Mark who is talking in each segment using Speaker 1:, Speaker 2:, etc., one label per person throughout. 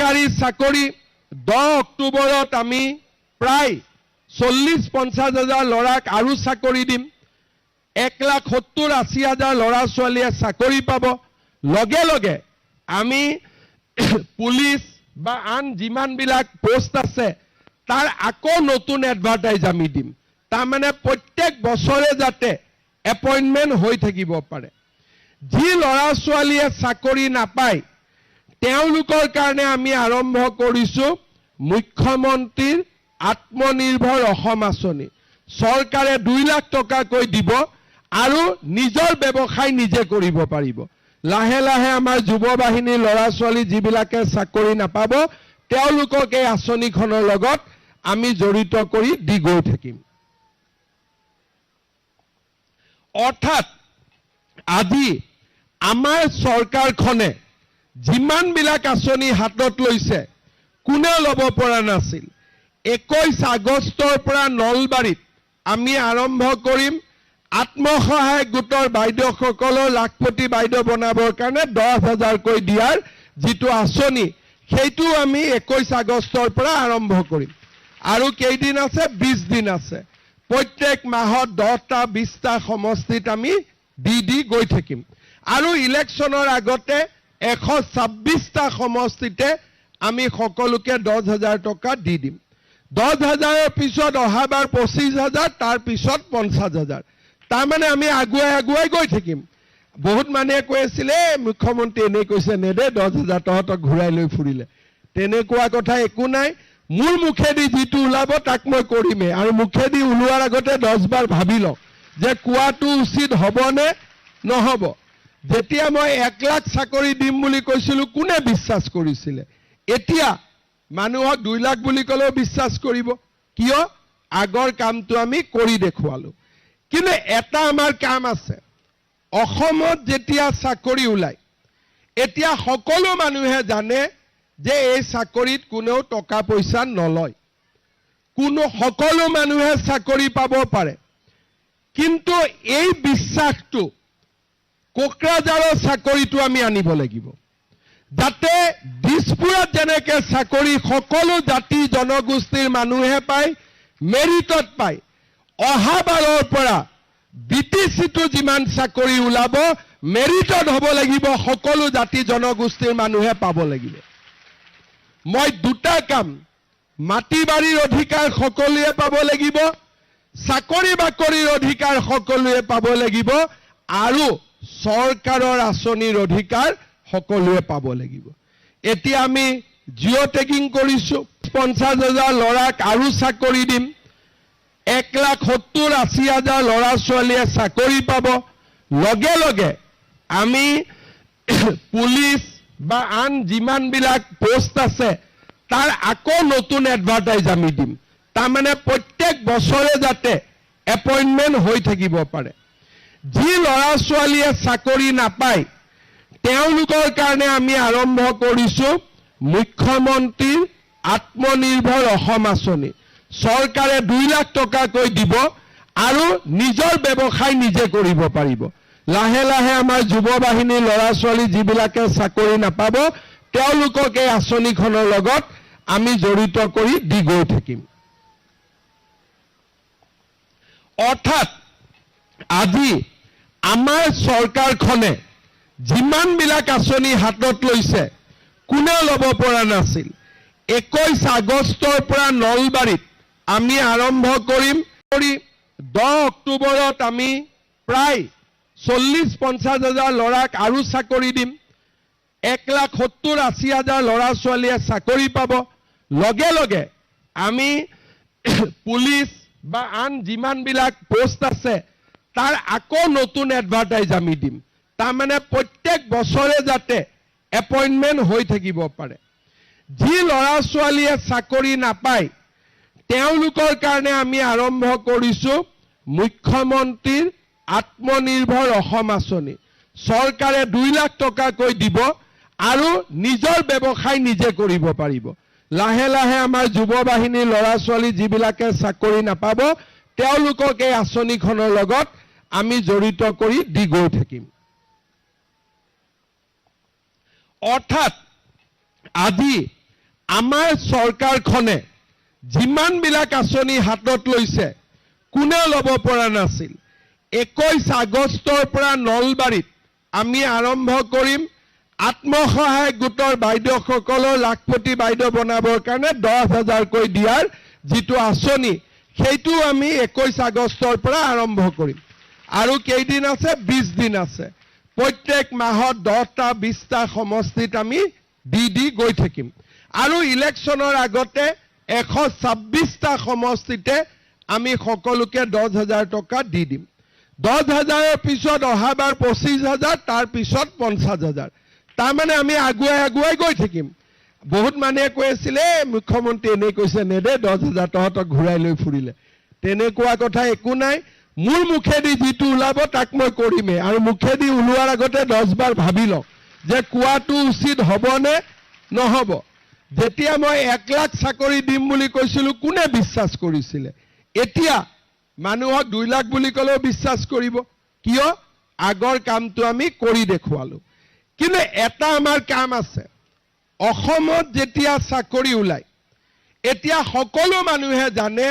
Speaker 1: চৰকাৰী চাকৰি 10 অক্টোবৰত আমি প্ৰায় 40-50 হাজাৰ ল'ৰাক আৰু চাকৰি দিম। 1,70,80 হাজাৰ ল'ৰা ছোৱালীয়ে চাকৰি পাব। লগে লগে আমি পুলিচ বা আন যিমানবিলাক পোষ্ট আছে তাৰ আকৌ নতুন এডভাৰটাইজ আমি দিম। তাৰমানে প্ৰত্যেক বছৰে যাতে এপইণ্টমেণ্ট হৈ থাকিব পাৰে। যি ল'ৰা ছোৱালীয়ে চাকৰি নাপায় তেওঁলোকৰ কাৰণে আমি আৰম্ভ কৰিছোঁ মুখ্যমন্ত্ৰীৰ আত্মনিৰ্ভৰ অসম আঁচনি। চৰকাৰে 2 লাখ টকাকৈ দিব আৰু নিজৰ ব্যৱসায় নিজে কৰিব পাৰিব। লাহে লাহে আমাৰ যুৱ বাহিনীৰ ল'ৰা ছোৱালী যিবিলাকে চাকৰি নাপাব তেওঁলোকক এই আঁচনিখনৰ লগত আমি জড়িত কৰি দি গৈ থাকিম। অৰ্থাৎ আজি আমাৰ চৰকাৰখনে যিমানবিলাক আঁচনি হাতত লৈছে কোনেও ল'ব পৰা নাছিল। 21 আগষ্টৰ পৰা নলবাৰীত আমি আৰম্ভ কৰিম আত্মসহায়ক গোটৰ বাইদেউসকলৰ লাখপতি বাইদেউ বনাবৰ কাৰণে 10,000কৈ দিয়াৰ যিটো আঁচনি সেইটো আমি 21 আগষ্টৰ পৰা আৰম্ভ কৰিম। আৰু কেইদিন আছে? 20 দিন আছে। প্ৰত্যেক মাহত 10টা 20টা সমষ্টিত আমি দি গৈ থাকিম। আৰু ইলেকশ্যনৰ আগতে 126টা সমষ্টিতে আমি সকলোকে 10,000 টকা দি দিম। 10,000ৰ পিছত অহাবাৰ 25,000, তাৰ পিছত 50,000। তাৰমানে আমি আগুৱাই গৈ থাকিম। বহুত মানুহে কৈ আছিলে মুখ্যমন্ত্ৰী এনেই কৈছে নেদে 10,000 তহঁতক ঘূৰাই লৈ ফুৰিলে। তেনেকুৱা কথা একো নাই। মোৰ মুখেদি যিটো ওলাব তাক মই কৰিমেই। আৰু মুখেদি ওলোৱাৰ আগতে 10 বাৰ ভাবি লওঁ যে কোৱাটো উচিত হ'বনে নহ'ব। যেতিয়া মই 1 লাখ চাকৰি দিম বুলি কৈছিলোঁ কোনে বিশ্বাস কৰিছিলে? এতিয়া মানুহক 2 লাখ বুলি ক'লেও বিশ্বাস কৰিব। কিয়? আগৰ কামটো আমি কৰি দেখুৱালোঁ। কিন্তু এটা আমাৰ কাম আছে। অসমত যেতিয়া চাকৰি ওলায় এতিয়া সকলো মানুহে জানে যে এই চাকৰিত কোনেও টকা পইচা নলয়। সকলো মানুহে চাকৰি পাব পাৰে। কিন্তু এই বিশ্বাসটো কোকৰাঝাৰৰ চাকৰিটো আমি আনিব লাগিব। যাতে দিছপুৰত যেনেকৈ চাকৰি সকলো জাতি জনগোষ্ঠীৰ মানুহে পায়, মেৰিটত পায়। অহাবাৰৰ পৰা BTCটো যিমান চাকৰি ওলাব মেৰিটত হ'ব লাগিব, সকলো জাতি জনগোষ্ঠীৰ মানুহে পাব লাগিব। মই 2টা কাম, মাটি বাৰীৰ অধিকাৰ সকলোৱে পাব লাগিব, চাকৰি বাকৰিৰ অধিকাৰ সকলোৱে পাব লাগিব, আৰু চৰকাৰৰ আঁচনিৰ অধিকাৰ সকলোৱে পাব লাগিব। এতিয়া আমি জিঅ' টেগিং কৰিছোঁ। 50,000 ল'ৰাক আৰু চাকৰি দিম। 1,70,80 হাজাৰ ল'ৰা ছোৱালীয়ে চাকৰি পাব। লগে লগে আমি পুলিচ বা আন যিমানবিলাক পোষ্ট আছে তাৰ আকৌ নতুন এডভাৰটাইজ আমি দিম। তাৰমানে প্ৰত্যেক বছৰে যাতে এপইণ্টমেণ্ট হৈ থাকিব পাৰে। যি ল'ৰা ছোৱালীয়ে চাকৰি নাপায় তেওঁলোকৰ কাৰণে আমি আৰম্ভ কৰিছোঁ মুখ্যমন্ত্ৰীৰ আত্মনিৰ্ভৰ অসম আঁচনি। চৰকাৰে 2 লাখ টকাকৈ দিব আৰু নিজৰ ব্যৱসায় নিজে কৰিব পাৰিব। লাহে লাহে আমাৰ যুৱ বাহিনীৰ ল'ৰা ছোৱালী যিবিলাকে চাকৰি নাপাব তেওঁলোকক এই আঁচনিখনৰ লগত আমি জড়িত কৰি দি গৈ থাকিম। অৰ্থাৎ আজি আমাৰ চৰকাৰখনে যিমানবিলাক আঁচনি হাতত লৈছে কোনেও ল'ব পৰা নাছিল। 21 আগষ্টৰ পৰা নলবাৰীত আমি আৰম্ভ কৰিম 10 অক্টোবৰত আমি প্ৰায় 40-50 হাজাৰ ল'ৰাক আৰু চাকৰি দিম। 1,70,80 হাজাৰ ল'ৰা ছোৱালীয়ে চাকৰি পাব। লগে লগে আমি পুলিচ বা আন যিমানবিলাক পোষ্ট আছে তাৰ আকৌ নতুন এডভাৰটাইজ আমি দিম। তাৰমানে প্ৰত্যেক বছৰে যাতে এপইণ্টমেণ্ট হৈ থাকিব পাৰে। যি ল'ৰা ছোৱালীয়ে চাকৰি নাপায় তেওঁলোকৰ কাৰণে আমি আৰম্ভ কৰিছোঁ মুখ্যমন্ত্ৰীৰ আত্মনিৰ্ভৰ অসম আঁচনি। চৰকাৰে 2 লাখ টকাকৈ দিব আৰু নিজৰ ব্যৱসায় নিজে কৰিব পাৰিব। লাহে লাহে আমাৰ যুৱ বাহিনীৰ ল'ৰা ছোৱালী যিবিলাকে চাকৰি নাপাব তেওঁলোকক এই আঁচনিখনৰ লগত আমি জড়িত কৰি দি গৈ থাকিম। অৰ্থাৎ আজি আমাৰ চৰকাৰখনে যিমানবিলাক আঁচনি হাতত লৈছে কোনেও ল'ব পৰা নাছিল। 21 আগষ্টৰ পৰা নলবাৰীত আমি আৰম্ভ কৰিম আত্মসহায়ক গোটৰ বাইদেউসকলৰ লাখপতি বাইদেউ বনাবৰ কাৰণে 10,000কৈ দিয়াৰ যিটো আঁচনি সেইটো আমি 21 আগষ্টৰ পৰা আৰম্ভ কৰিম। আৰু কেইদিন আছে? 20 দিন আছে। প্ৰত্যেক মাহত 10টা 20টা সমষ্টিত আমি দি গৈ থাকিম। আৰু ইলেকশ্যনৰ আগতে 126টা সমষ্টিতে আমি সকলোকে 10,000 টকা দি দিম। 10,000ৰ পিছত অহাবাৰ 25,000, তাৰ পিছত 50,000। তাৰমানে আমি আগুৱাই গৈ থাকিম। বহুত মানুহে কৈ আছিলে মুখ্যমন্ত্ৰী এনেই কৈছে নেদে 10,000 তহঁতক ঘূৰাই লৈ ফুৰিলে। তেনেকুৱা কথা একো নাই। মোৰ মুখেদি যিটো ওলাব তাক মই কৰিমেই। আৰু মুখেদি ওলোৱাৰ আগতে 10 বাৰ ভাবি লওঁ যে কোৱাটো উচিত হ'বনে নহ'ব। যেতিয়া মই 1 লাখ চাকৰি দিম বুলি কৈছিলোঁ কোনে বিশ্বাস কৰিছিলে? এতিয়া মানুহক 2 লাখ বুলি ক'লেও বিশ্বাস কৰিব। কিয়? আগৰ কামটো আমি কৰি দেখুৱালোঁ। কিন্তু এটা আমাৰ কাম আছে। অসমত যেতিয়া চাকৰি ওলায় এতিয়া সকলো মানুহে জানে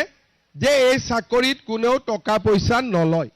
Speaker 1: যে এই চাকৰিত কোনেও টকা পইচা নলয়।